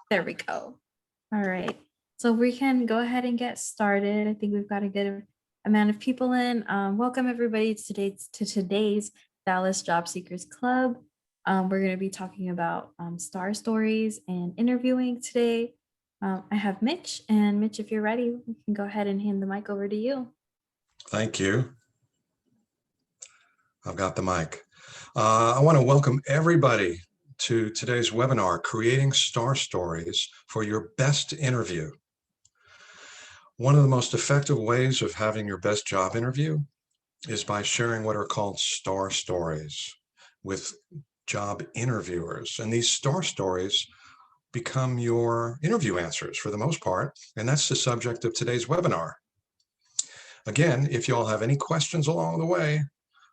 There we go. All right. So we can go ahead and get started. I think we've got a good amount of people in. Welcome everybody to today's Dallas Job Seekers Club. We're going to be talking about star stories and interviewing today. I have Mitch, and Mitch, if you're ready, we can go ahead and hand the mic over to you. Thank you. I've got the mic. I want to welcome everybody to today's webinar, Creating Star Stories for Your Best Interview. One of the most effective ways of having your best job interview is by sharing what are called star stories with job interviewers. And these star stories become your interview answers for the most part. And that's the subject of today's webinar. Again, if you all have any questions along the way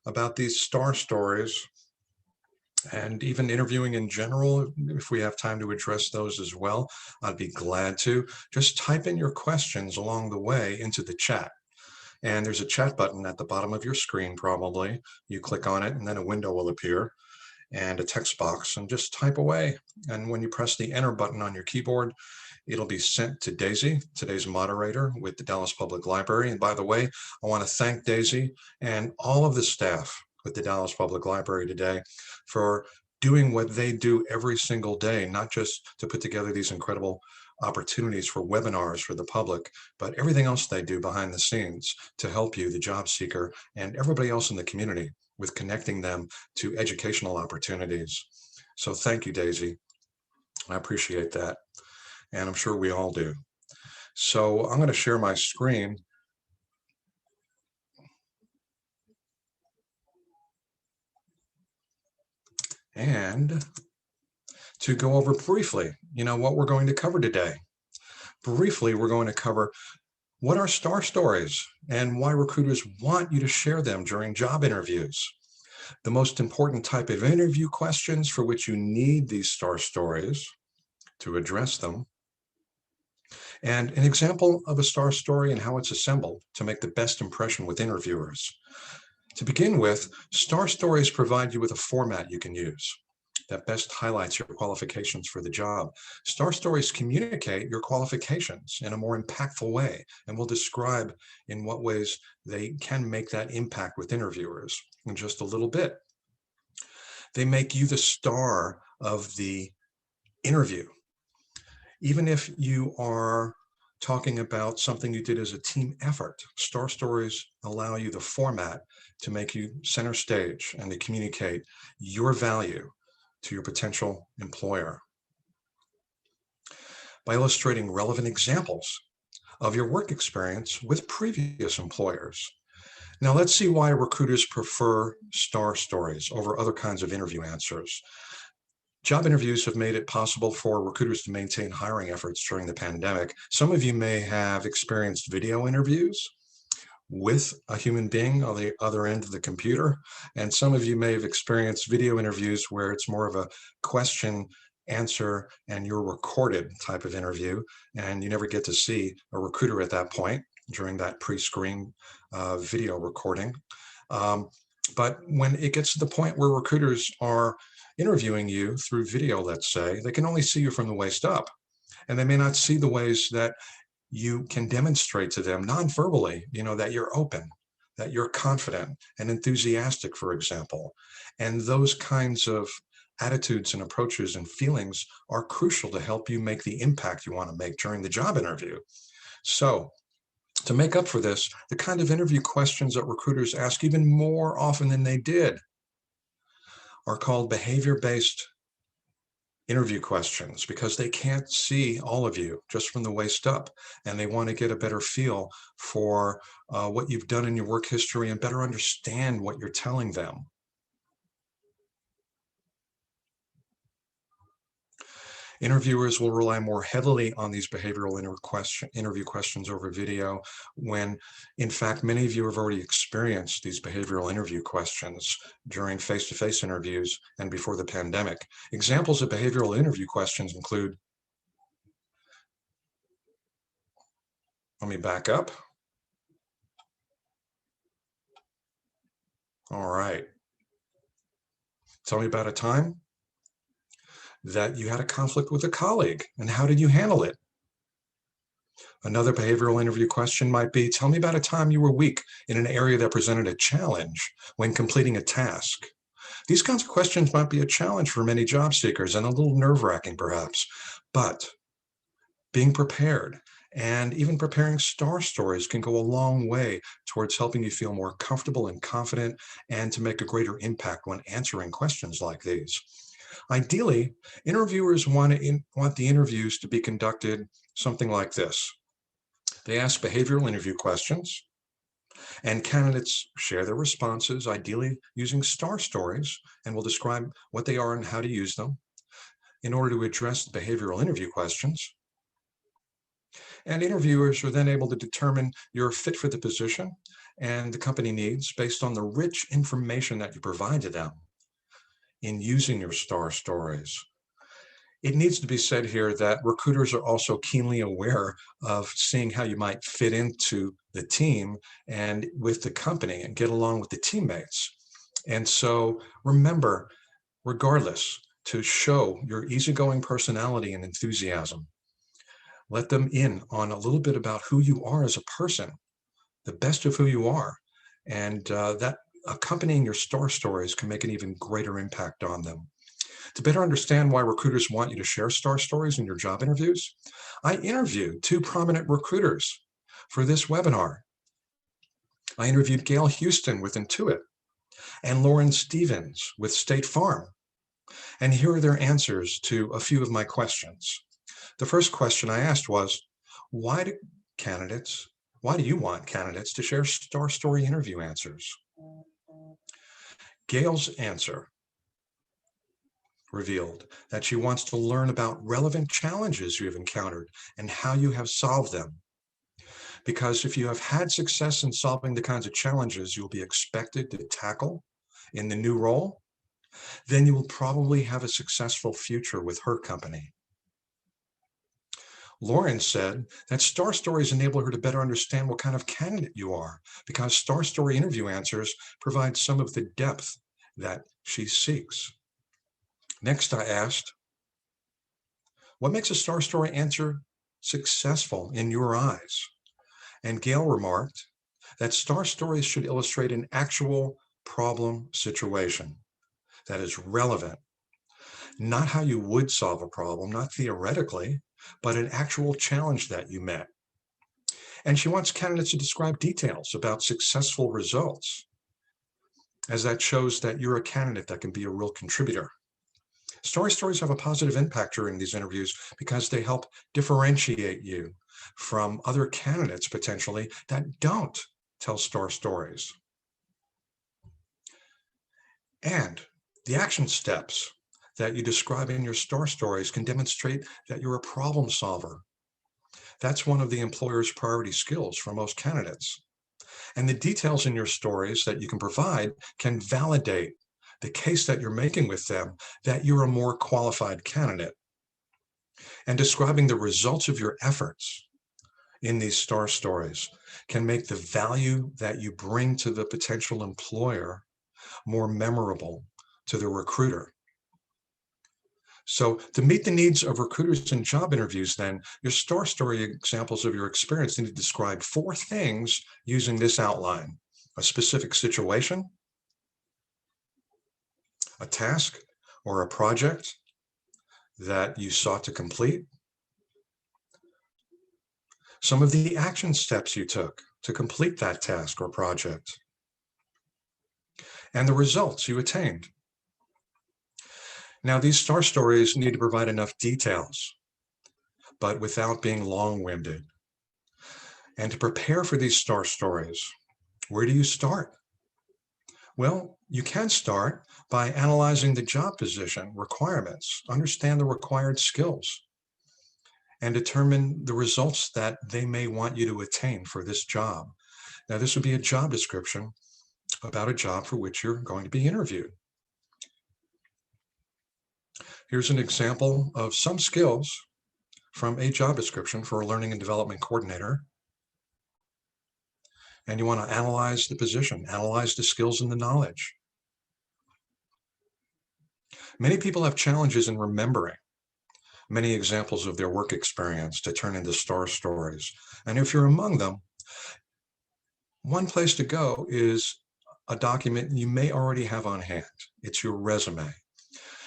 about these star stories and even interviewing in general, if we have time to address those as well, I'd be glad to. Just type in your questions along the way into the chat. And there's a chat button at the bottom of your screen, probably. You click on it and then a window will appear and a text box, and just type away. And when you press the enter button on your keyboard, it'll be sent to Daisy, today's moderator with the Dallas Public Library. And by the way, I want to thank Daisy and all of the staff with the Dallas Public Library today for doing what they do every single day, not just to put together these incredible opportunities for webinars for the public, but everything else they do behind the scenes to help you, the job seeker, and everybody else in the community with connecting them to educational opportunities. So thank you, Daisy. I appreciate that. And I'm sure we all do. So I'm going to share my screen. And to go over briefly, what we're going to cover today. Briefly, we're going to cover what are star stories and why recruiters want you to share them during job interviews. The most important type of interview questions for which you need these star stories to address them. And an example of a star story and how it's assembled to make the best impression with interviewers. To begin with, star stories provide you with a format you can use that best highlights your qualifications for the job. Star stories communicate your qualifications in a more impactful way, and we'll describe in what ways they can make that impact with interviewers in just a little bit. They make you the star of the interview. Even if you are talking about something you did as a team effort, star stories allow you the format to make you center stage and to communicate your value to your potential employer by illustrating relevant examples of your work experience with previous employers. Now let's see why recruiters prefer star stories over other kinds of interview answers. Job interviews have made it possible for recruiters to maintain hiring efforts during the pandemic. Some of you may have experienced video interviews with a human being on the other end of the computer. And some of you may have experienced video interviews where it's more of a question, answer, and you're recorded type of interview. And you never get to see a recruiter at that point during that pre-screen video recording. But when it gets to the point where recruiters are interviewing you through video, let's say, they can only see you from the waist up. And they may not see the ways that you can demonstrate to them non-verbally, that you're open, that you're confident and enthusiastic, for example. And those kinds of attitudes and approaches and feelings are crucial to help you make the impact you want to make during the job interview. So to make up for this, the kind of interview questions that recruiters ask even more often than they did are called behavior-based interview questions, because they can't see all of you just from the waist up, and they want to get a better feel for what you've done in your work history and better understand what you're telling them. Interviewers will rely more heavily on these behavioral interview questions over video when, in fact, many of you have already experienced these behavioral interview questions during face-to-face interviews and before the pandemic. Examples of behavioral interview questions include, let me back up. All right. Tell me about a time that you had a conflict with a colleague, and how did you handle it? Another behavioral interview question might be, tell me about a time you were weak in an area that presented a challenge when completing a task. These kinds of questions might be a challenge for many job seekers and a little nerve-wracking perhaps, but being prepared and even preparing star stories can go a long way towards helping you feel more comfortable and confident and to make a greater impact when answering questions like these. Ideally, interviewers want the interviews to be conducted something like this. They ask behavioral interview questions, and candidates share their responses, ideally using star stories, and will describe what they are and how to use them in order to address the behavioral interview questions. And interviewers are then able to determine your fit for the position and the company needs based on the rich information that you provide to them in using your star stories. It needs to be said here that recruiters are also keenly aware of seeing how you might fit into the team and with the company and get along with the teammates. And so remember, regardless, to show your easygoing personality and enthusiasm. Let them in on a little bit about who you are as a person, the best of who you are, and that accompanying your star stories can make an even greater impact on them. To better understand why recruiters want you to share star stories in your job interviews, I interviewed two prominent recruiters for this webinar. I interviewed Gail Houston with Intuit and Lauren Stevens with State Farm. And here are their answers to a few of my questions. The first question I asked was, why do you want candidates to share star story interview answers? Gail's answer revealed that she wants to learn about relevant challenges you have encountered and how you have solved them. Because if you have had success in solving the kinds of challenges you'll be expected to tackle in the new role, then you will probably have a successful future with her company. Lauren said that star stories enable her to better understand what kind of candidate you are, because star story interview answers provide some of the depth that she seeks. Next, I asked, what makes a star story answer successful in your eyes? And Gail remarked that star stories should illustrate an actual problem situation that is relevant, not how you would solve a problem, not theoretically, but an actual challenge that you met. And she wants candidates to describe details about successful results, as that shows that you're a candidate that can be a real contributor. Stories have a positive impact during these interviews because they help differentiate you from other candidates potentially that don't tell star stories. And the action steps that you describe in your star stories can demonstrate that you're a problem solver. That's one of the employer's priority skills for most candidates. And the details in your stories that you can provide can validate the case that you're making with them that you're a more qualified candidate. And describing the results of your efforts in these star stories can make the value that you bring to the potential employer more memorable to the recruiter. So to meet the needs of recruiters in job interviews, then, your star story examples of your experience need to describe 4 things using this outline: a specific situation, a task or a project that you sought to complete, some of the action steps you took to complete that task or project, and the results you attained. Now, these star stories need to provide enough details, but without being long-winded. And to prepare for these star stories, where do you start? Well, you can start by analyzing the job position requirements, understand the required skills, and determine the results that they may want you to attain for this job. Now, this would be a job description about a job for which you're going to be interviewed. Here's an example of some skills from a job description for a learning and development coordinator. And you want to analyze the position, analyze the skills and the knowledge. Many people have challenges in remembering many examples of their work experience to turn into star stories. And if you're among them, one place to go is a document you may already have on hand. It's your resume.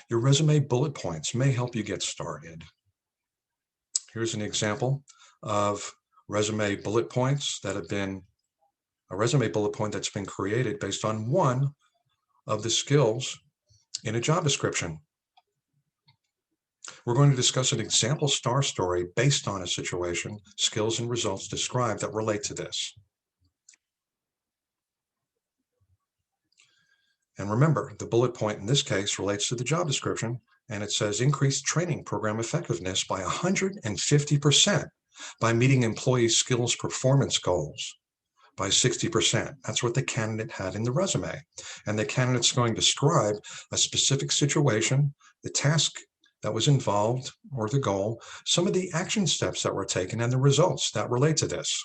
Your resume bullet points may help you get started. Here's an example of resume bullet points that have been a resume bullet point that's been created based on one of the skills in a job description. We're going to discuss an example star story based on a situation, skills, and results described that relate to this. And remember, the bullet point in this case relates to the job description, and it says increase training program effectiveness by 150% by meeting employee skills performance goals by 60%. That's what the candidate had in the resume. And the candidate's going to describe a specific situation, the task that was involved or the goal, some of the action steps that were taken, and the results that relate to this.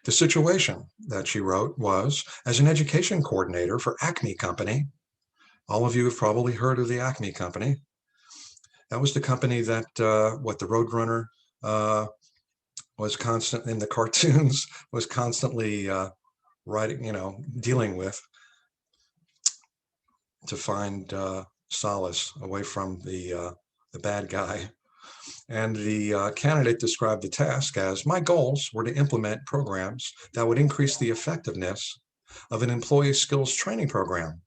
The situation that she wrote was, as an education coordinator for Acme Company. All of you have probably heard of the Acme Company. That was the company that the Roadrunner was constant in the cartoons, was constantly writing, dealing with to find solace away from the bad guy. And the candidate described the task as, my goals were to implement programs that would increase the effectiveness of an employee skills training program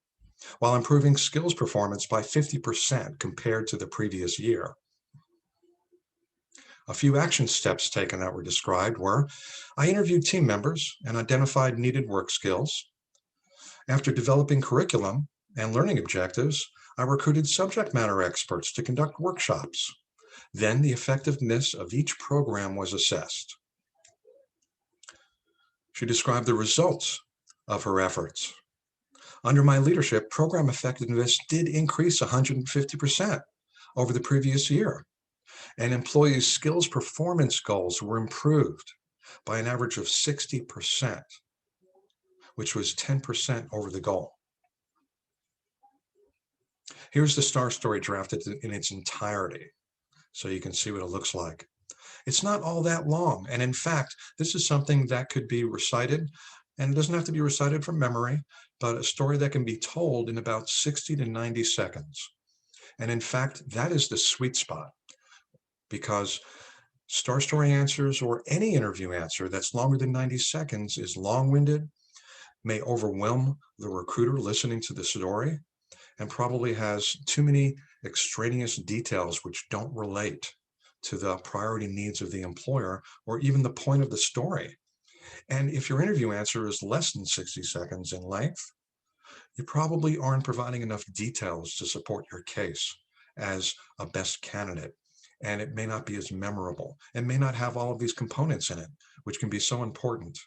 while improving skills performance by 50% compared to the previous year. A few action steps taken that were described were, I interviewed team members and identified needed work skills. After developing curriculum and learning objectives, I recruited subject matter experts to conduct workshops. Then the effectiveness of each program was assessed. She described the results of her efforts. Under my leadership, program effectiveness did increase 150% over the previous year, and employees' skills performance goals were improved by an average of 60%, which was 10% over the goal. Here's the star story drafted in its entirety, so you can see what it looks like. It's not all that long, and in fact, this is something that could be recited, and it doesn't have to be recited from memory, but a story that can be told in about 60 to 90 seconds. And in fact, that is the sweet spot, because star story answers or any interview answer that's longer than 90 seconds is long-winded, may overwhelm the recruiter listening to the story, and probably has too many extraneous details which don't relate to the priority needs of the employer or even the point of the story. And if your interview answer is less than 60 seconds in length, you probably aren't providing enough details to support your case as a best candidate. And it may not be as memorable and may not have all of these components in it, which can be so important.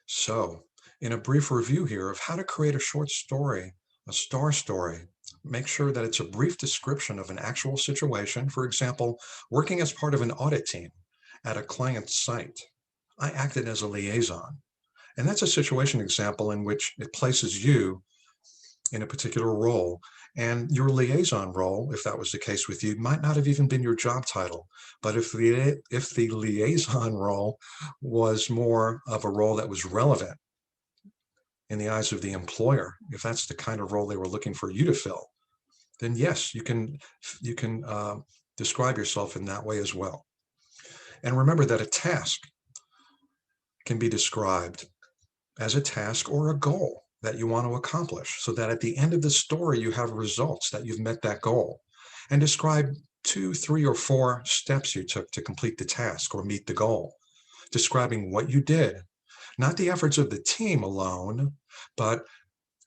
So, in a brief review here of how to create a short story, a star story, make sure that it's a brief description of an actual situation. For example, working as part of an audit team at a client's site, I acted as a liaison. And that's a situation example in which it places you in a particular role. And your liaison role, if that was the case with you, might not have even been your job title. But if the liaison role was more of a role that was relevant in the eyes of the employer, if that's the kind of role they were looking for you to fill, then yes, you can describe yourself in that way as well. And remember that a task can be described as a task or a goal that you want to accomplish, so that at the end of the story, you have results that you've met that goal. And describe 2, 3, or 4 steps you took to complete the task or meet the goal, describing what you did, not the efforts of the team alone, but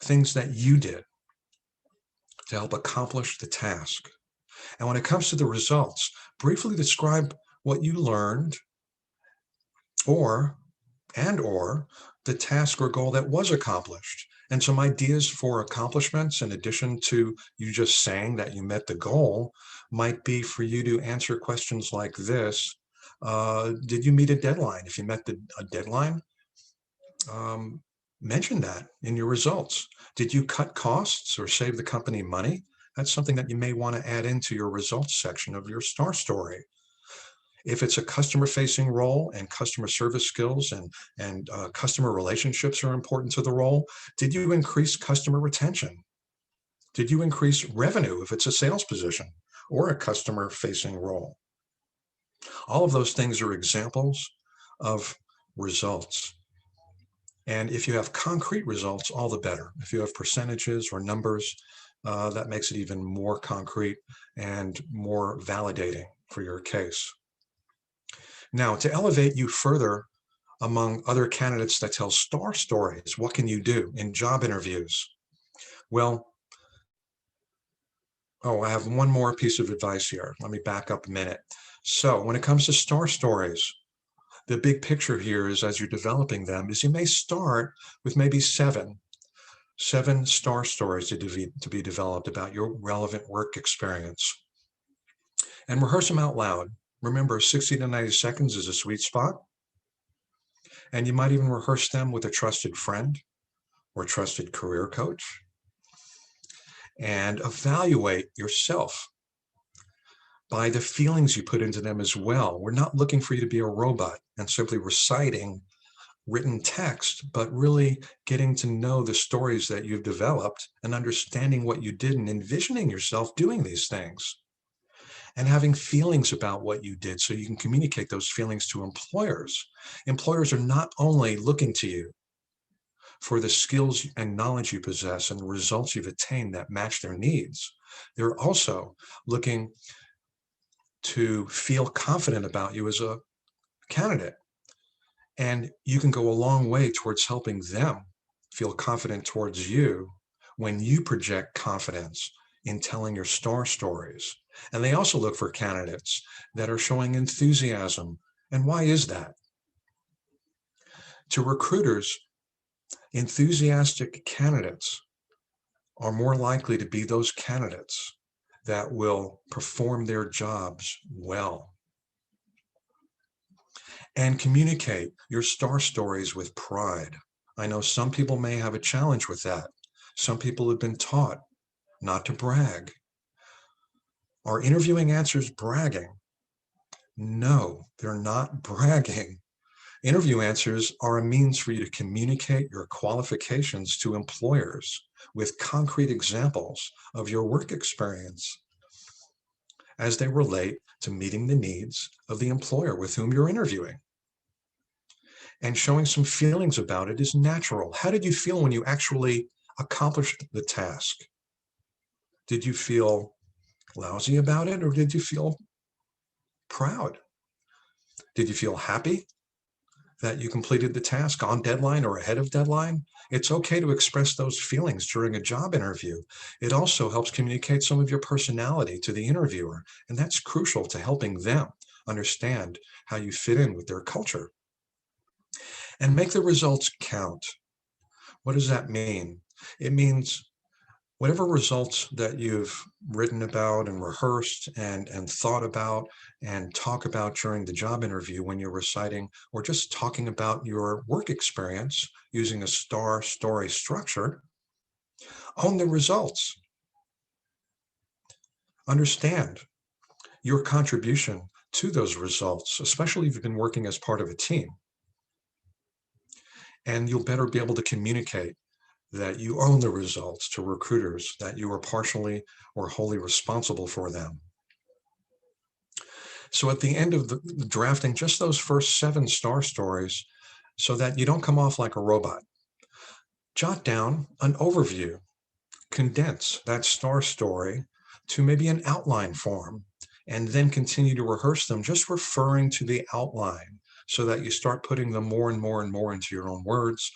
things that you did to help accomplish the task. And when it comes to the results, briefly describe what you learned or the task or goal that was accomplished. And some ideas for accomplishments, in addition to you just saying that you met the goal, might be for you to answer questions like this. Did you meet a deadline? If you met a deadline, mention that in your results. Did you cut costs or save the company money? That's something that you may want to add into your results section of your star story. If it's a customer-facing role and customer service skills and customer relationships are important to the role, did you increase customer retention? Did you increase revenue if it's a sales position or a customer-facing role? All of those things are examples of results. And if you have concrete results, all the better. If you have percentages or numbers, that makes it even more concrete and more validating for your case. Now, to elevate you further among other candidates that tell star stories, what can you do in job interviews? Well, I have one more piece of advice here. Let me back up a minute. So when it comes to star stories, the big picture here is, as you're developing them, is you may start with maybe seven star stories to be developed about your relevant work experience. And rehearse them out loud. Remember, 60 to 90 seconds is a sweet spot. And you might even rehearse them with a trusted friend or trusted career coach. And evaluate yourself by the feelings you put into them as well. We're not looking for you to be a robot and simply reciting written text, but really getting to know the stories that you've developed and understanding what you did and envisioning yourself doing these things and having feelings about what you did so you can communicate those feelings to employers. Employers are not only looking to you for the skills and knowledge you possess and the results you've attained that match their needs, they're also looking to feel confident about you as a candidate. And you can go a long way towards helping them feel confident towards you when you project confidence in telling your star stories. And they also look for candidates that are showing enthusiasm. And why is that? To recruiters, enthusiastic candidates are more likely to be those candidates that will perform their jobs well. And communicate your star stories with pride. I know some people may have a challenge with that. Some people have been taught not to brag. Are interviewing answers bragging? No, they're not bragging. Interview answers are a means for you to communicate your qualifications to employers with concrete examples of your work experience as they relate to meeting the needs of the employer with whom you're interviewing. And showing some feelings about it is natural. How did you feel when you actually accomplished the task? Did you feel lousy about it, or did you feel proud? Did you feel happy that you completed the task on deadline or ahead of deadline? It's okay to express those feelings during a job interview. It also helps communicate some of your personality to the interviewer, and that's crucial to helping them understand how you fit in with their culture. And make the results count. What does that mean? It means whatever results that you've written about and rehearsed and thought about and talk about during the job interview when you're reciting or just talking about your work experience using a star story structure, own the results. Understand your contribution to those results, especially if you've been working as part of a team. And you'll better be able to communicate that you own the results to recruiters, that you are partially or wholly responsible for them. So at the end of the drafting, just those first 7 star stories so that you don't come off like a robot. Jot down an overview, condense that star story to maybe an outline form, and then continue to rehearse them, just referring to the outline so that you start putting them more and more and more into your own words.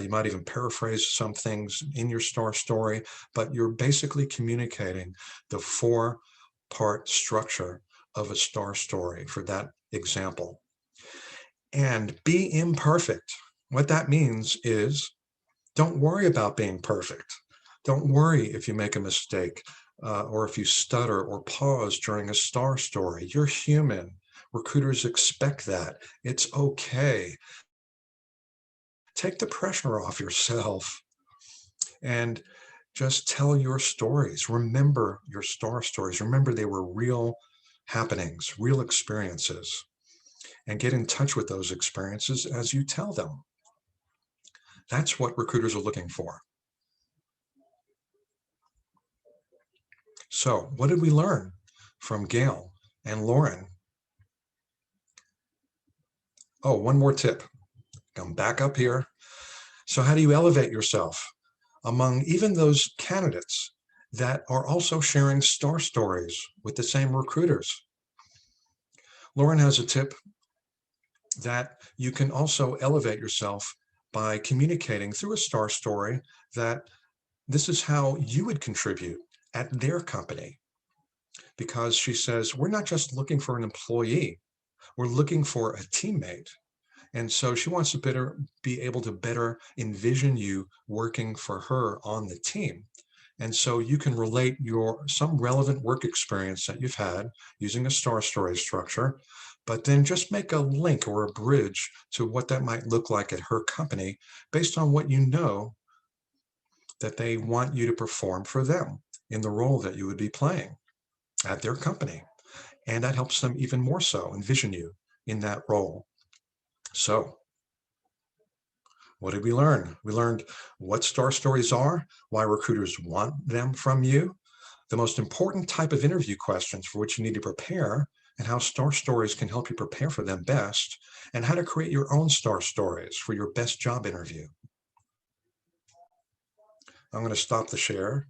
You might even paraphrase some things in your star story, but you're basically communicating the 4-part structure of a star story for that example. And be imperfect. What that means is don't worry about being perfect. Don't worry if you make a mistake or if you stutter or pause during a star story. You're human. Recruiters expect that. It's okay. take the pressure off yourself and just tell your stories. Remember your star stories. Remember they were real happenings, real experiences, and get in touch with those experiences as you tell them. That's what recruiters are looking for. So what did we learn from Gail and Lauren? Oh, one more tip. Come back up here. So how do you elevate yourself among even those candidates that are also sharing star stories with the same recruiters? Lauren has a tip that you can also elevate yourself by communicating through a star story that this is how you would contribute at their company. Because she says, we're not just looking for an employee, we're looking for a teammate. And so she wants to be able to better envision you working for her on the team. And so you can relate some relevant work experience that you've had using a star story structure, but then just make a link or a bridge to what that might look like at her company based on what you know that they want you to perform for them in the role that you would be playing at their company. And that helps them even more so envision you in that role. So what did we learn? We learned what star stories are, why recruiters want them from you, the most important type of interview questions for which you need to prepare, and how star stories can help you prepare for them best, and how to create your own star stories for your best job interview. I'm going to stop the share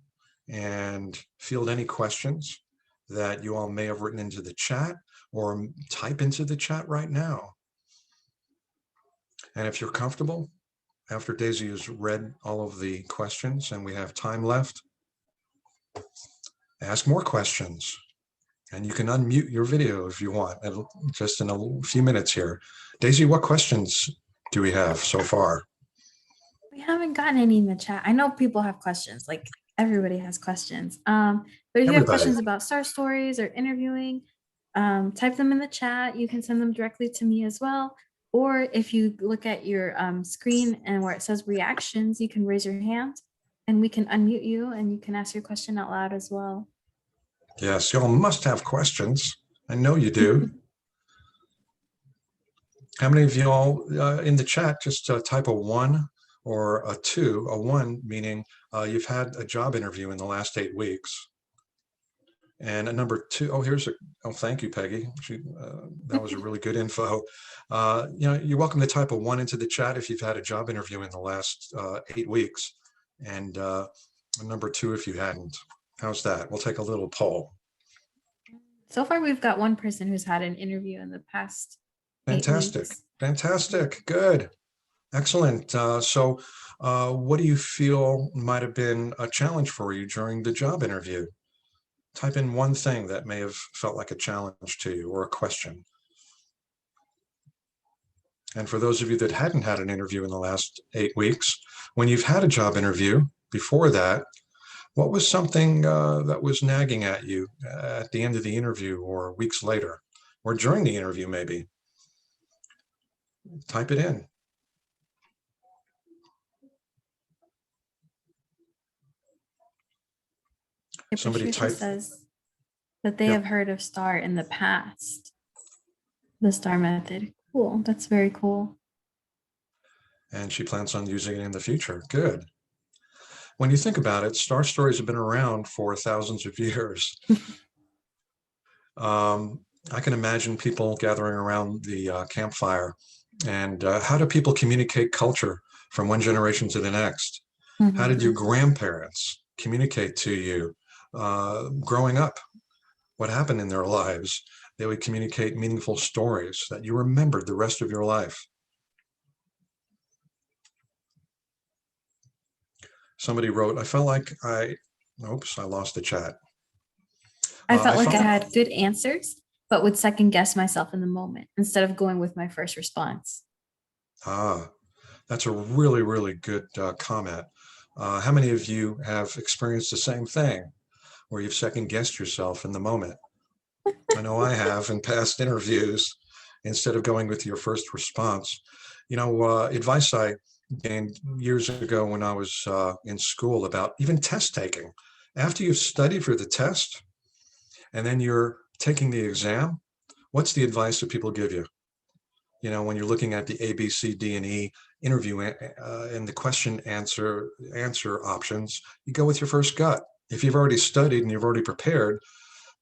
and field any questions that you all may have written into the chat or type into the chat right now. And if you're comfortable, after Daisy has read all of the questions and we have time left, ask more questions. And you can unmute your video if you want, just in a few minutes here. Daisy, what questions do we have so far? We haven't gotten any in the chat. I know people have questions, like everybody has questions. But if you have questions about star stories or interviewing, type them in the chat. You can send them directly to me as well. Or if you look at your screen and where it says reactions, you can raise your hand and we can unmute you and you can ask your question out loud as well. Yes, y'all must have questions. I know you do. How many of y'all in the chat just type a 1 or a 2, a 1 meaning you've had a job interview in the last 8 weeks. And a number 2, thank you, Peggy. That was a really good info. You're welcome to type a 1 into the chat if you've had a job interview in the last 8 weeks. And a number 2 if you hadn't. How's that? We'll take a little poll. So far, we've got one person who's had an interview in the past. Fantastic. Fantastic. Good. Excellent. So what do you feel might have been a challenge for you during the job interview? Type in one thing that may have felt like a challenge to you or a question. And for those of you that hadn't had an interview in the last 8 weeks, when you've had a job interview before that, what was something that was nagging at you at the end of the interview or weeks later or during the interview maybe? Type it in. Somebody says that they have heard of STAR in the past. The STAR method. Cool. That's very cool. And she plans on using it in the future. Good. When you think about it, star stories have been around for thousands of years. I can imagine people gathering around the campfire. And how do people communicate culture from one generation to the next? Mm-hmm. How did your grandparents communicate to you growing up? What happened in their lives? They would communicate meaningful stories that you remembered the rest of your life. Somebody wrote, I felt like I lost the chat. I felt like I had good answers, but would second guess myself in the moment instead of going with my first response. That's a really, really good comment. How many of you have experienced the same thing where you've second guessed yourself in the moment? I know I have in past interviews instead of going with your first response. Advice I gained years ago when I was in school about even test taking. After you've studied for the test and then you're taking the exam, what's the advice that people give you? You know, when you're looking at the A, B, C, D, and E interview and the question answer options, you go with your first gut. If you've already studied and you've already prepared,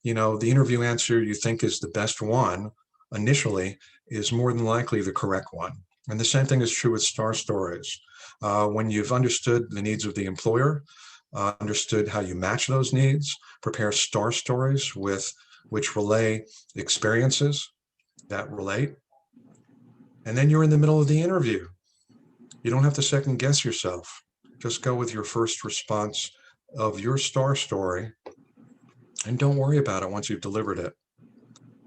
you know, the interview answer you think is the best one initially is more than likely the correct one. And the same thing is true with star stories. When you've understood the needs of the employer, understood how you match those needs, prepare star stories with which relay experiences that relate, and then you're in the middle of the interview. You don't have to second guess yourself. Just go with your first response of your star story and don't worry about it once you've delivered it.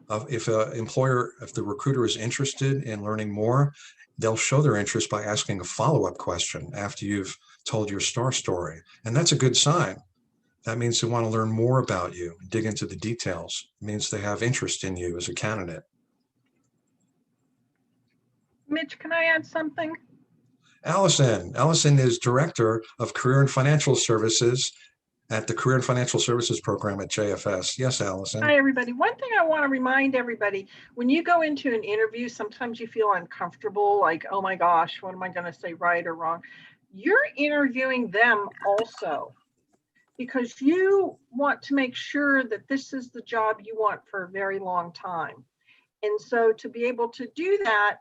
If the recruiter is interested in learning more, they'll show their interest by asking a follow-up question after you've told your star story. And that's a good sign. That means they want to learn more about you, dig into the details. It means they have interest in you as a candidate. Mitch, can I add something? Allison is Director of Career and Financial Services at the Career and Financial Services Program at JFS. Yes, Allison. Hi, everybody. One thing I want to remind everybody, when you go into an interview, sometimes you feel uncomfortable, like, oh my gosh, what am I going to say right or wrong? You're interviewing them also because you want to make sure that this is the job you want for a very long time. And so to be able to do that,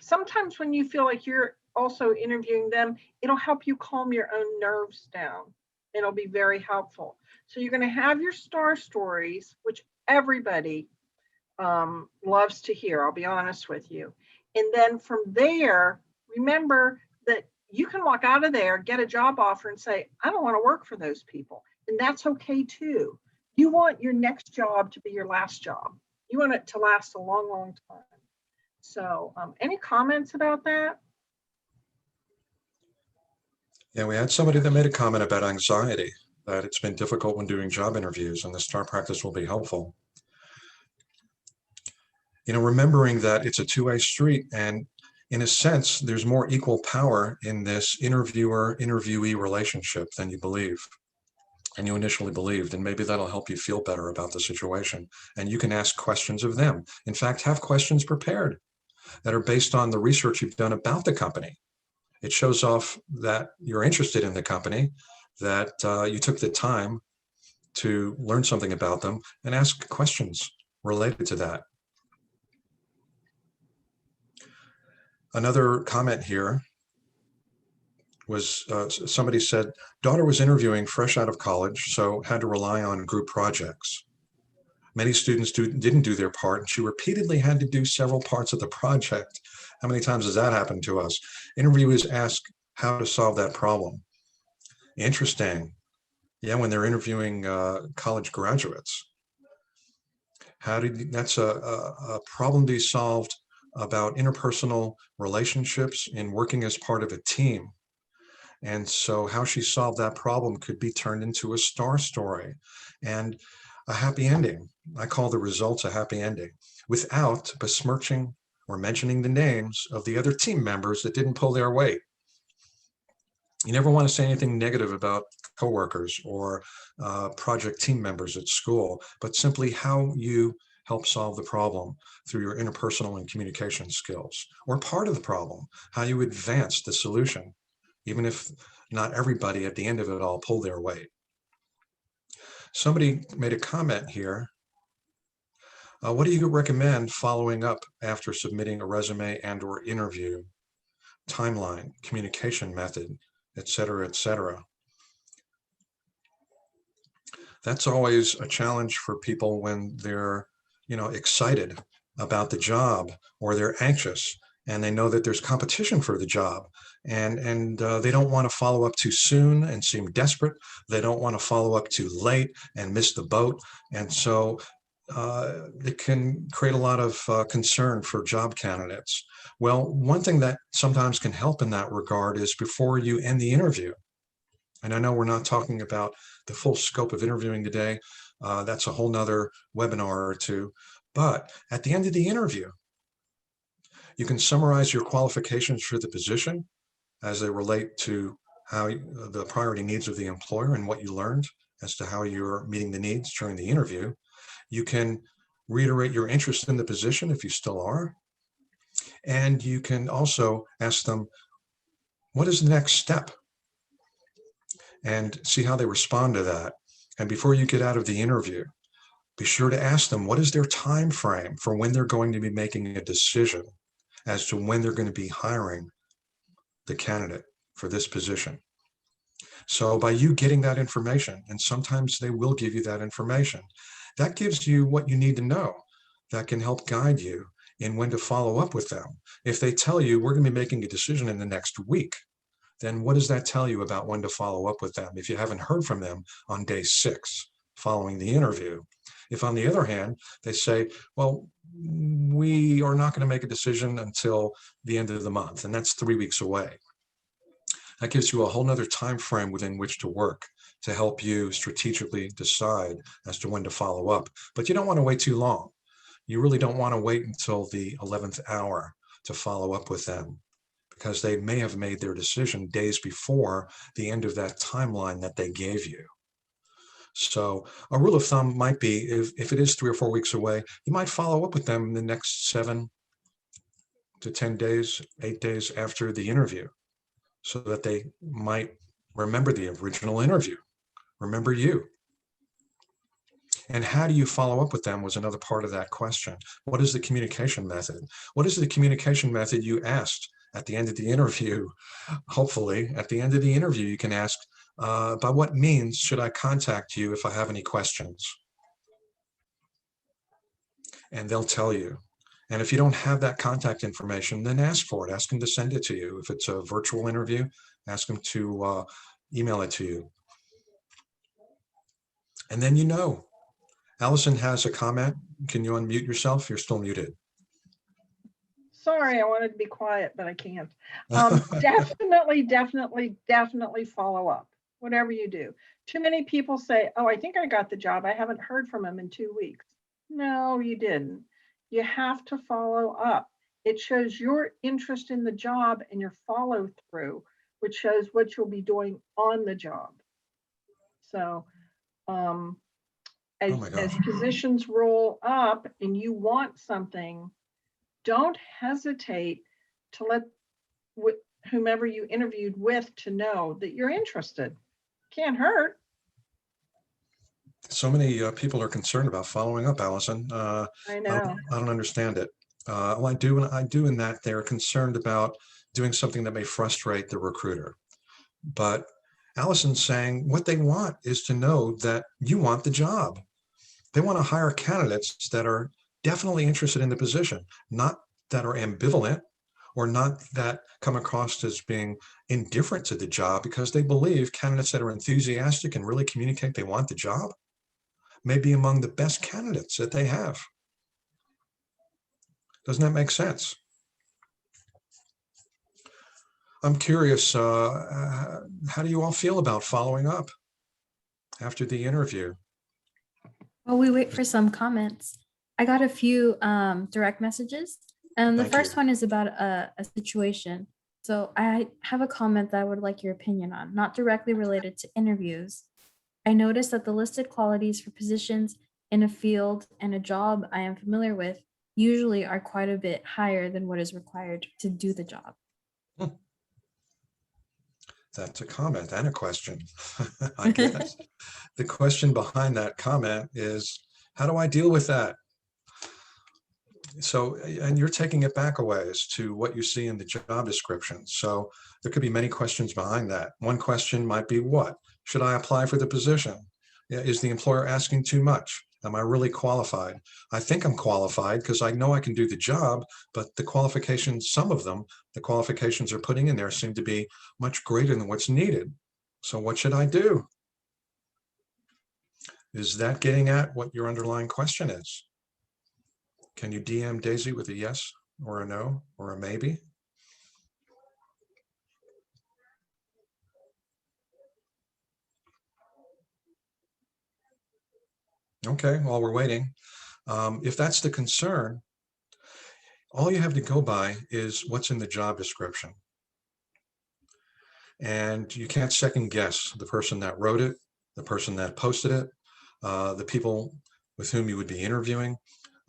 sometimes when you feel like you're also interviewing them, it'll help you calm your own nerves down. It'll be very helpful. So you're going to have your star stories, which everybody loves to hear, I'll be honest with you. And then from there, remember that you can walk out of there, get a job offer and say, I don't want to work for those people. And that's okay too. You want your next job to be your last job. You want it to last a long, long time. So any comments about that? Yeah, we had somebody that made a comment about anxiety, that it's been difficult when doing job interviews, and the STAR practice will be helpful. You know, remembering that it's a two-way street, and in a sense, there's more equal power in this interviewer-interviewee relationship than you believe, and you initially believed, and maybe that'll help you feel better about the situation. And you can ask questions of them. In fact, have questions prepared that are based on the research you've done about the company. It shows off that you're interested in the company, that you took the time to learn something about them and ask questions related to that. Another comment here was somebody said, daughter was interviewing fresh out of college, so had to rely on group projects. Many students didn't do their part, and she repeatedly had to do several parts of the project. How many times has that happened to us? Interviewers ask how to solve that problem. Interesting. Yeah, when they're interviewing college graduates. That's a problem to be solved about interpersonal relationships and working as part of a team. And so how she solved that problem could be turned into a star story and a happy ending. I call the results a happy ending without besmirching or mentioning the names of the other team members that didn't pull their weight. You never want to say anything negative about coworkers or project team members at school, but simply how you help solve the problem through your interpersonal and communication skills, or part of the problem, how you advance the solution, even if not everybody at the end of it all pull their weight. Somebody made a comment here. What do you recommend following up after submitting a resume and or interview? Timeline, communication method, et cetera, et cetera. That's always a challenge for people when they're, you know, excited about the job, or they're anxious and they know that there's competition for the job, and they don't want to follow up too soon and seem desperate. They don't want to follow up too late and miss the boat. And so it can create a lot of concern for job candidates. Well, one thing that sometimes can help in that regard is before you end the interview. And I know we're not talking about the full scope of interviewing today. That's a whole nother webinar or two. But at the end of the interview, you can summarize your qualifications for the position as they relate to how the priority needs of the employer and what you learned as to how you're meeting the needs during the interview. You can reiterate your interest in the position if you still are. And you can also ask them, what is the next step? And see how they respond to that. And before you get out of the interview, be sure to ask them, what is their time frame for when they're going to be making a decision as to when they're going to be hiring the candidate for this position. So by you getting that information, and sometimes they will give you that information, that gives you what you need to know that can help guide you in when to follow up with them. If they tell you we're going to be making a decision in the next week, then what does that tell you about when to follow up with them if you haven't heard from them on day 6 following the interview? If on the other hand, they say, well, we are not going to make a decision until the end of the month, and that's 3 weeks away. That gives you a whole nother time frame within which to work to help you strategically decide as to when to follow up. But you don't want to wait too long. You really don't want to wait until the 11th hour to follow up with them, because they may have made their decision days before the end of that timeline that they gave you. So a rule of thumb might be, if it is 3 or 4 weeks away, you might follow up with them in the next 7 to 10 days, 8 days after the interview, so that they might remember the original interview, remember you. And how do you follow up with them was another part of that question. What is the communication method? What is the communication method you asked at the end of the interview? Hopefully, at the end of the interview, you can ask, by what means should I contact you if I have any questions? And they'll tell you. And if you don't have that contact information, then ask for it. Ask them to send it to you. If it's a virtual interview, ask them to email it to you. And then you know. Allison has a comment. Can you unmute yourself? You're still muted. Sorry, I wanted to be quiet, but I can't. Definitely follow up, whatever you do. Too many people say, oh, I think I got the job. I haven't heard from him in 2 weeks. No, you didn't. You have to follow up. It shows your interest in the job and your follow through, which shows what you'll be doing on the job. So as positions roll up and you want something, don't hesitate to let whomever you interviewed with to know that you're interested. Can't hurt. So many people are concerned about following up, Allison. I know. I don't understand it. Well, I do in that they're concerned about doing something that may frustrate the recruiter. But Allison's saying what they want is to know that you want the job. They want to hire candidates that are definitely interested in the position, not that are ambivalent or not that come across as being indifferent to the job, because they believe candidates that are enthusiastic and really communicate they want the job may be among the best candidates that they have. Doesn't that make sense? I'm curious, how do you all feel about following up after the interview? While we wait for some comments, I got a few direct messages, and the first one is about a situation. So I have a comment that I would like your opinion on, not directly related to interviews. I noticed that the listed qualities for positions in a field and a job I am familiar with usually are quite a bit higher than what is required to do the job. That's a comment and a question, I guess. The question behind that comment is, how do I deal with that? So, and you're taking it back a ways to what you see in the job description. So there could be many questions behind that. One question might be, what? Should I apply for the position? Is the employer asking too much? Am I really qualified? I think I'm qualified because I know I can do the job, but the qualifications, some of them, the qualifications they're putting in there seem to be much greater than what's needed. So what should I do? Is that getting at what your underlying question is? Can you DM Daisy with a yes or a no or a maybe? Okay, while we're waiting, if that's the concern, all you have to go by is what's in the job description. And you can't second guess the person that wrote it, the person that posted it, the people with whom you would be interviewing.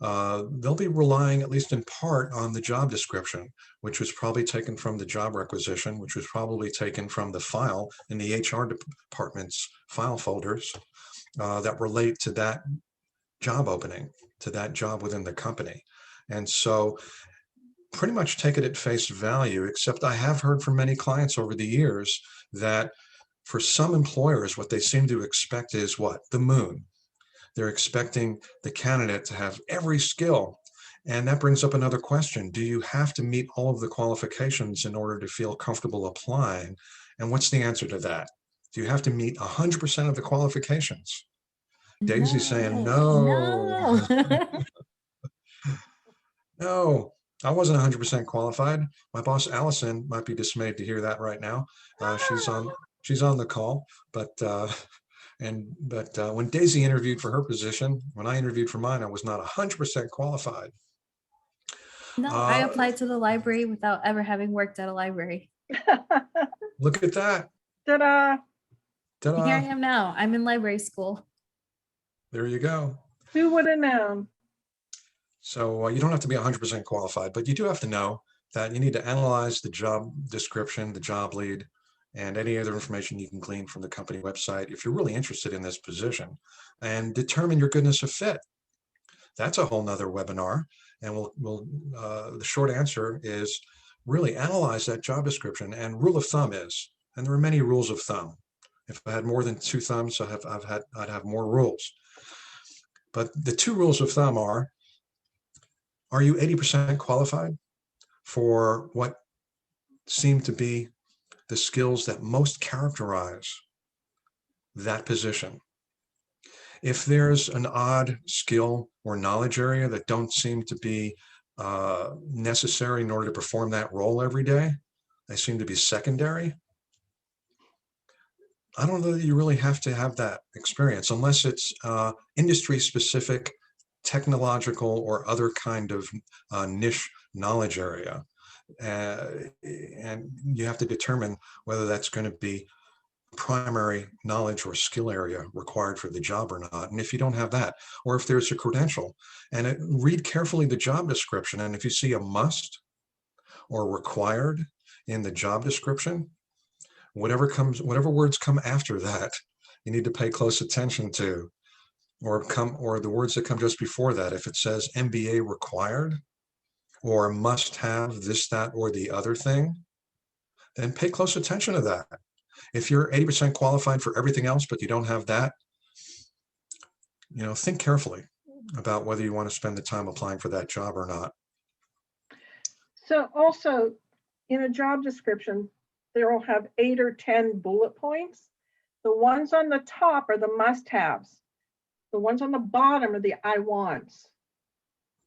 They'll be relying, at least in part, on the job description, which was probably taken from the job requisition, which was probably taken from the file in the HR department's file folders that relate to that job opening, to that job within the company. And so pretty much take it at face value, except I have heard from many clients over the years that for some employers, what they seem to expect is what? The moon. They're expecting the candidate to have every skill. And that brings up another question. Do you have to meet all of the qualifications in order to feel comfortable applying? And what's the answer to that? Do you have to meet 100% of the qualifications? Daisy's saying, no. No, I wasn't 100% qualified. My boss, Allison, might be dismayed to hear that right now. She's on the call, but when Daisy interviewed for her position, when I interviewed for mine, I was not 100% qualified. No, I applied to the library without ever having worked at a library. Look at that. Ta-da. Ta-da. Here I am now. I'm in library school. There you go. Who would have known? So you don't have to be 100% qualified, but you do have to know that you need to analyze the job description, the job lead, and any other information you can glean from the company website if you're really interested in this position, and determine your goodness of fit. That's a whole nother webinar. And the short answer is really analyze that job description. And rule of thumb is, and there are many rules of thumb. If I had more than 2 thumbs, I'd have more rules. But the 2 rules of thumb are you 80% qualified for what seem to be the skills that most characterize that position? If there's an odd skill or knowledge area that don't seem to be necessary in order to perform that role every day, they seem to be secondary, I don't know that you really have to have that experience unless it's industry specific, technological or other kind of niche knowledge area. And you have to determine whether that's going to be primary knowledge or skill area required for the job or not. And if you don't have that, or if there's a credential, and read carefully the job description. And if you see a must or required in the job description, whatever words come after that, you need to pay close attention to, or the words that come just before that. If it says MBA required or must have this, that, or the other thing, then pay close attention to that. If you're 80% qualified for everything else, but you don't have that, think carefully about whether you want to spend the time applying for that job or not. So also in a job description, there will have 8 or 10 bullet points. The ones on the top are the must-haves. The ones on the bottom are the I wants.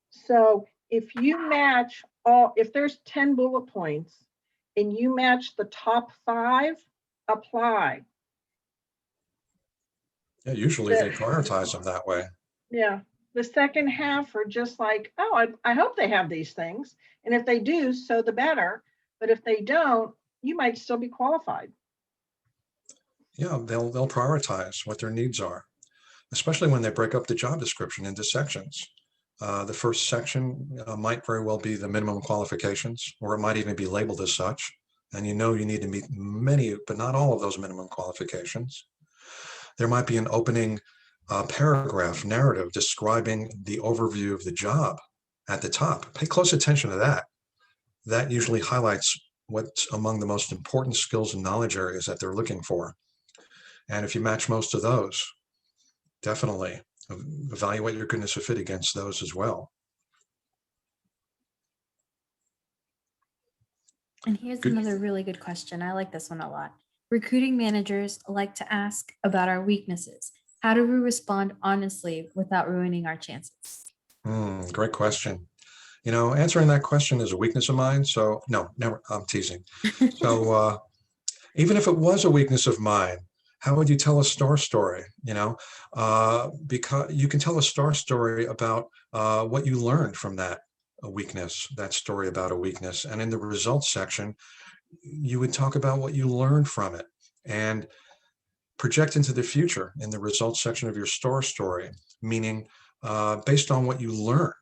So if you match if there's 10 bullet points and you match the top 5, apply. Yeah, usually they prioritize them that way. Yeah. The second half are just like, oh, I hope they have these things. And if they do, so the better. But if they don't, you might still be qualified. Yeah, they'll prioritize what their needs are, especially when they break up the job description into sections. The first section might very well be the minimum qualifications, or it might even be labeled as such. And you need to meet many, but not all of those minimum qualifications. There might be an opening paragraph narrative describing the overview of the job at the top. Pay close attention to that. That usually highlights what's among the most important skills and knowledge areas that they're looking for. And if you match most of those, definitely evaluate your goodness of fit against those as well. And here's another really good question. I like this one a lot. Recruiting managers like to ask about our weaknesses. How do we respond honestly without ruining our chances? Great question. Answering that question is a weakness of mine. So no, never, I'm teasing. So even if it was a weakness of mine, how would you tell a star story? Because you can tell a star story about what you learned from that weakness, that story about a weakness. And in the results section, you would talk about what you learned from it and project into the future in the results section of your STAR story, meaning based on what you learned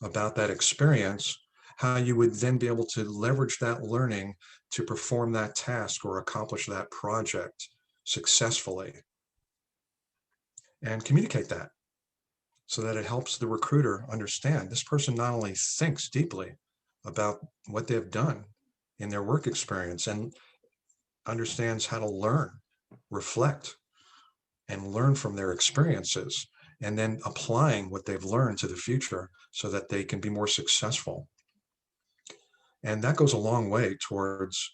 about that experience, how you would then be able to leverage that learning to perform that task or accomplish that project successfully, and communicate that so that it helps the recruiter understand this person not only thinks deeply about what they've done in their work experience and understands how to learn, reflect, and learn from their experiences, and then applying what they've learned to the future so that they can be more successful. And that goes a long way towards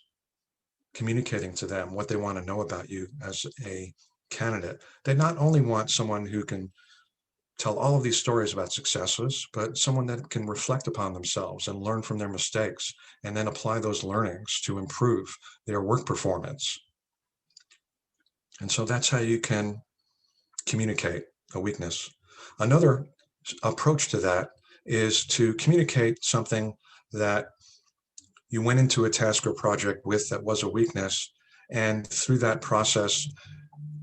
communicating to them what they want to know about you as a candidate. They not only want someone who can tell all of these stories about successes, but someone that can reflect upon themselves and learn from their mistakes and then apply those learnings to improve their work performance. And so that's how you can communicate a weakness. Another approach to that is to communicate something that you went into a task or project with that was a weakness, and through that process,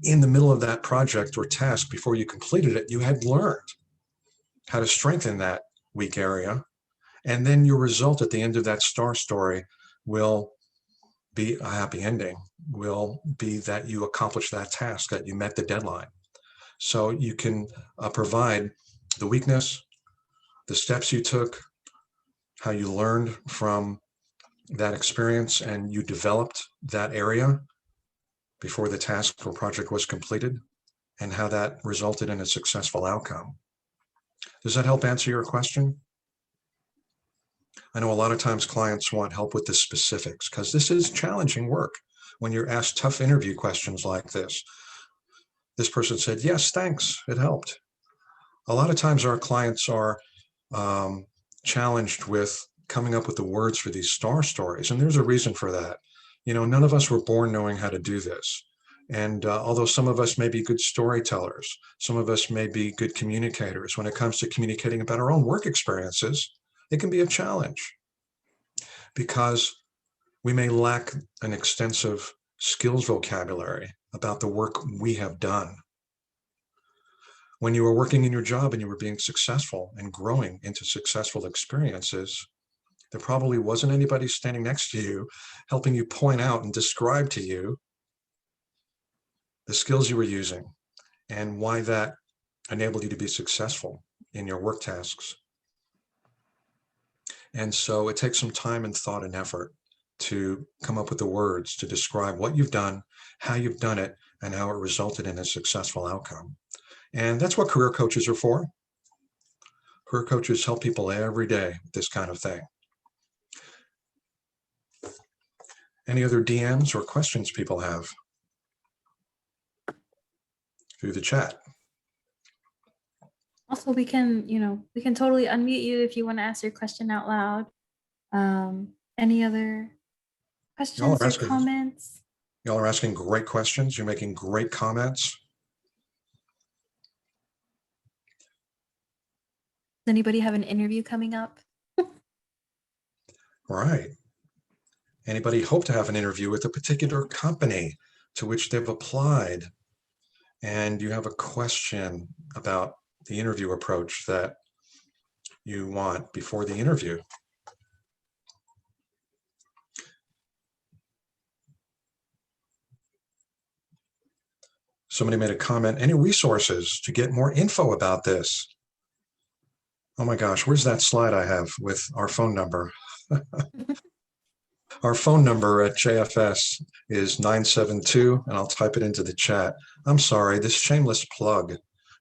in the middle of that project or task, before you completed it, you had learned how to strengthen that weak area. And then your result at the end of that STAR story will be a happy ending, will be that you accomplished that task, that you met the deadline. So you can provide the weakness, the steps you took, how you learned from that experience, and you developed that area before the task or project was completed, and how that resulted in a successful outcome. Does that help answer your question? I know a lot of times clients want help with the specifics because this is challenging work when you're asked tough interview questions like this. This person said, yes, thanks, it helped. A lot of times our clients are challenged with coming up with the words for these STAR stories, and there's a reason for that. You know, none of us were born knowing how to do this. And although some of us may be good storytellers, some of us may be good communicators, when it comes to communicating about our own work experiences, it can be a challenge because we may lack an extensive skills vocabulary about the work we have done. When you were working in your job and you were being successful and growing into successful experiences, there probably wasn't anybody standing next to you helping you point out and describe to you the skills you were using and why that enabled you to be successful in your work tasks. And so it takes some time and thought and effort to come up with the words to describe what you've done, how you've done it, and how it resulted in a successful outcome. And that's what career coaches are for. Career coaches help people every day with this kind of thing. Any other DMs or questions people have through the chat? Also, we can totally unmute you if you want to ask your question out loud. Any other questions or comments? Y'all are asking great questions. You're making great comments. Does anybody have an interview coming up? All right. Anybody hope to have an interview with a particular company to which they've applied, and you have a question about the interview approach that you want before the interview? Somebody made a comment, any resources to get more info about this? Oh my gosh, where's that slide I have with our phone number? Our phone number at JFS is 972, and I'll type it into the chat. I'm sorry, this shameless plug,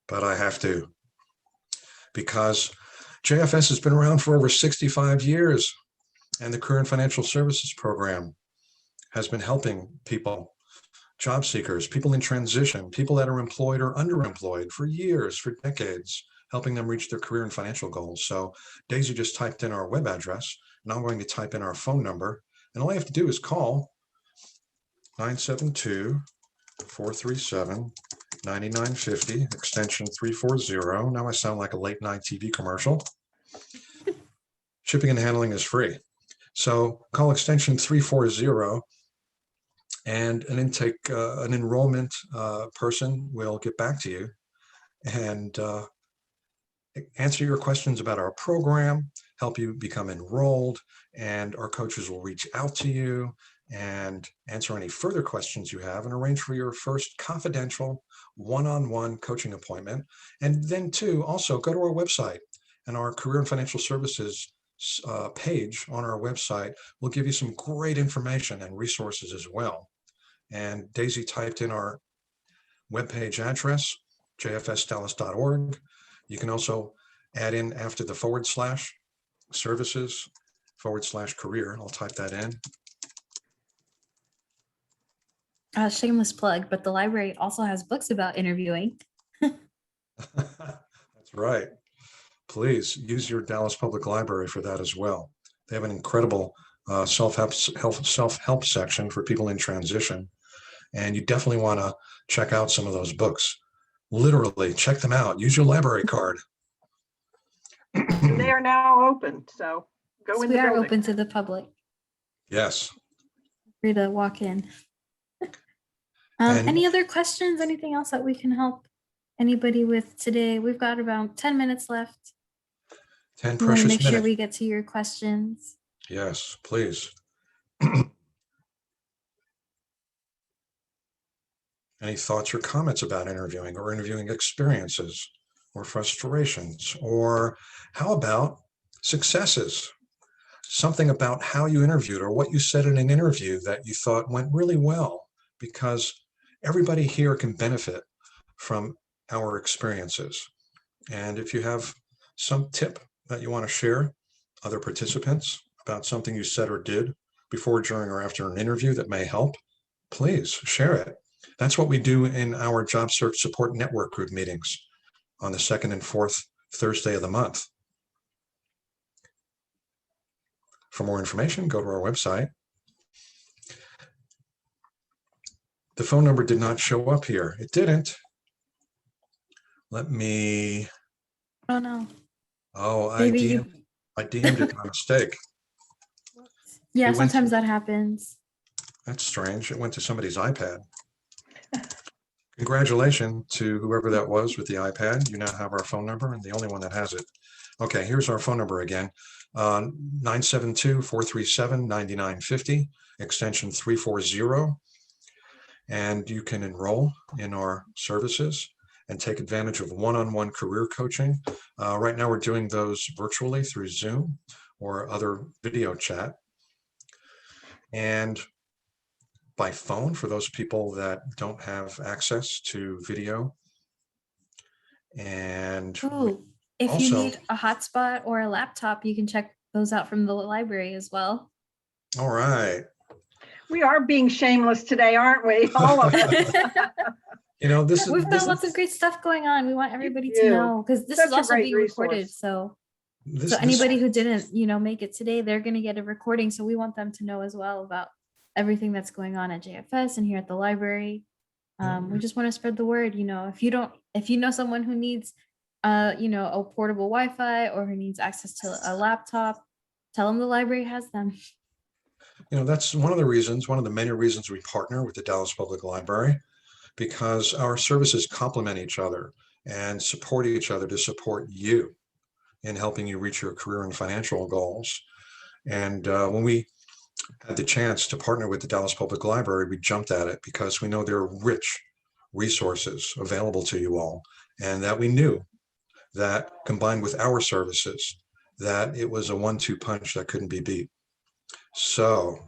but I have to, because JFS has been around for over 65 years, and the Career and Financial Services Program has been helping people, job seekers, people in transition, people that are employed or underemployed for years, for decades, helping them reach their career and financial goals. So Daisy just typed in our web address, and I'm going to type in our phone number, and all I have to do is call 972-437-9950, extension 340. Now I sound like a late night TV commercial. Shipping and handling is free. So call extension 340 and an enrollment person will get back to you and answer your questions about our program, help you become enrolled, and our coaches will reach out to you and answer any further questions you have and arrange for your first confidential one-on-one coaching appointment. And then too, also go to our website, and our Career and Financial Services page on our website will give you some great information and resources as well. And Daisy typed in our webpage address, jfsdallas.org. You can also add in after the /services/career. I'll type that in. Shameless plug, but the library also has books about interviewing. That's right. Please use your Dallas Public Library for that as well. They have an incredible self-help section for people in transition. And you definitely want to check out some of those books. Literally, check them out. Use your library card. And they are now open, so go So in we the are building. open to the public. Yes. Free to walk in. And- Any other questions? Anything else that we can help anybody with today? We've got about 10 minutes left. 10 We want to precious make sure minutes. we get to your questions. Yes, please. Any thoughts or comments about interviewing or interviewing experiences or frustrations? Or how about successes? Something about how you interviewed or what you said in an interview that you thought went really well, because everybody here can benefit from our experiences. And if you have some tip that you want to share other participants about something you said or did before, during, or after an interview that may help, please share it. That's what we do in our Job Search Support Network group meetings on the second and fourth Thursday of the month. For more information, go to our website. The phone number did not show up here. It didn't. Let me, Oh no. oh, I Maybe you. DM'd it by mistake. Yeah, It went to- sometimes that happens. That's strange. It went to somebody's iPad. Congratulations to whoever that was with the iPad. You now have our phone number, and the only one that has it. Okay, here's our phone number again. 972-437-9950, extension 340. And you can enroll in our services and take advantage of one-on-one career coaching. Right now, we're doing those virtually through Zoom or other video chat. And by phone for those people that don't have access to video. And Ooh, if you also- need a hotspot or a laptop, you can check those out from the library as well. all right, We are being shameless today, aren't we? All of us. you know, this We've is got lots of great stuff going on. We want everybody to do. know, because this Such is a also great being recorded. resource. So this, anybody who didn't, make it today, they're going to get a recording. So we want them to know as well about everything that's going on at JFS and here at the library. We just want to spread the word. If you know someone who needs, a portable Wi-Fi or who needs access to a laptop, tell them the library has them. that's one of the many reasons we partner with the Dallas Public Library, because our services complement each other and support each other to support you in helping you reach your career and financial goals. And when we had the chance to partner with the Dallas Public Library, we jumped at it because we know there are rich resources available to you all, and that we knew that combined with our services, that it was a 1-2 punch that couldn't be beat. So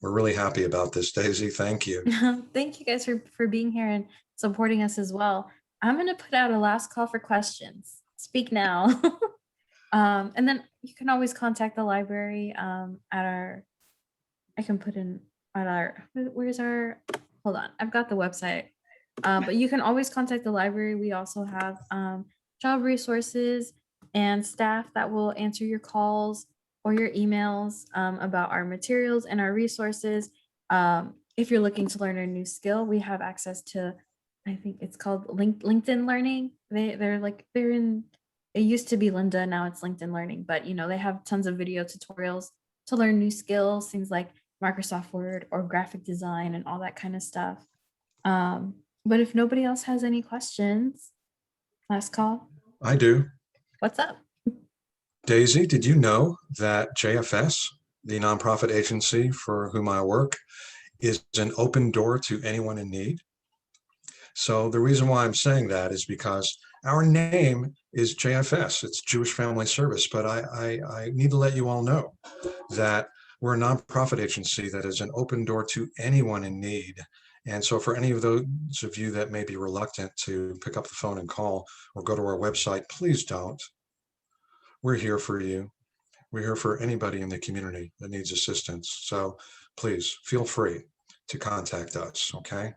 we're really happy about this, Daisy. Thank you. Thank you guys for being here and supporting us as well. I'm going to put out a last call for questions. Speak now. And then you can always contact the library hold on, I've got the website. But you can always contact the library. We also have job resources and staff that will answer your calls or your emails about our materials and our resources. If you're looking to learn a new skill, we have access to, I think it's called LinkedIn Learning. It used to be Lynda, now it's LinkedIn Learning, but they have tons of video tutorials to learn new skills, things like Microsoft Word or graphic design and all that kind of stuff. But if nobody else has any questions, last call. I do. What's up? Daisy, did you know that JFS, the nonprofit agency for whom I work, is an open door to anyone in need? So the reason why I'm saying that is because our name is JFS, it's Jewish Family Service, but I need to let you all know that we're a nonprofit agency that is an open door to anyone in need. And so for any of those of you that may be reluctant to pick up the phone and call or go to our website, please don't. We're here for you. We're here for anybody in the community that needs assistance. So please feel free to contact us, okay?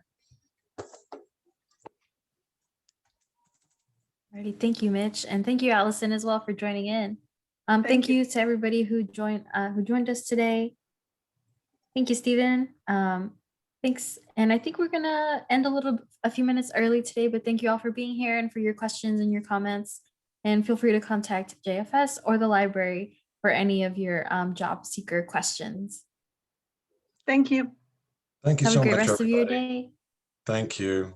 Alrighty, thank you, Mitch, and thank you, Allison, as well for joining in. Thank Thank you. you to everybody who joined us today. Thank you, Stephen. Thanks, and I think we're gonna end a few minutes early today, but thank you all for being here and for your questions and your comments. And feel free to contact JFS or the library for any of your job seeker questions. Thank you. Thank you Have so a great much, rest of your everybody. day. Thank you.